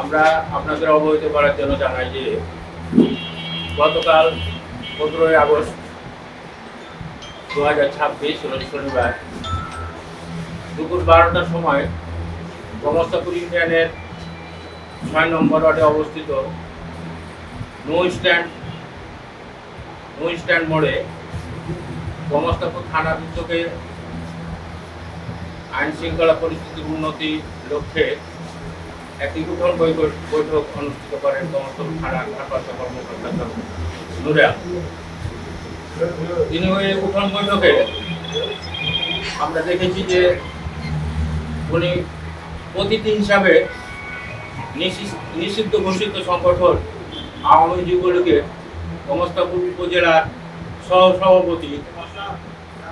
আমরা আপনাদের অবহিত করার জন্য জানাই যে গতকাল 15ই আগস্ট 2026 শনিবার দুপুর 12টার সময় গমস্তাপুর ইউনিয়নের 6 নম্বর ওয়ার্ডে অবস্থিত নো স্ট্যান্ড মোড়ে গমস্তাপুর থানার উদ্যোগে আইন শৃঙ্খলা পরিস্থিতির উন্নতির লক্ষ্যে একটি উঠোন বৈঠক অনুষ্ঠিত করেন গমস্তাপুর থানার ভারপ্রাপ্ত কর্মকর্তা নুরে আলম। তিনি ওই উঠোন বৈঠকে আমরা দেখেছি যে উনি অতিথি হিসাবে নিষিদ্ধ ঘোষিত সংগঠন আওয়ামী যুবলীগের গমস্তাপুর উপজেলার সহসভাপতি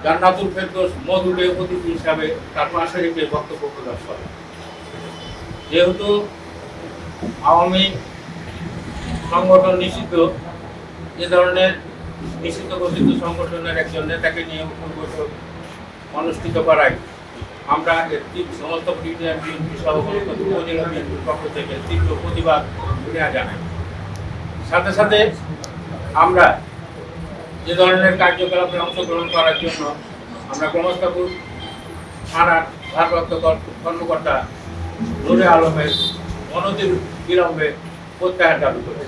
জান্নাতুল ফেরদৌস মধুকে অতিথি হিসাবে তার পাশে রেখে বক্তব্য প্রকাশ করেন। যেহেতু আওয়ামী সংগঠন নিষিদ্ধ, এ ধরনের নিষিদ্ধ ঘোষিত সংগঠনের একজন নেতাকে নিয়ে বৈঠক অনুষ্ঠিত করায় আমরা সমস্ত ইউনিয়ন বিএনপি সহ উপজেলা বিএনপির পক্ষ থেকে তীব্র প্রতিবাদ জানাই। সাথে সাথে আমরা যে ধরনের কার্যকলাপে অংশগ্রহণ করার জন্য আমরা গমস্তাপুর থানার ভারপ্রাপ্ত কর্মকর্তা নুরে আলমের অনতি বিলম্বে প্রত্যাহার দাবি করি।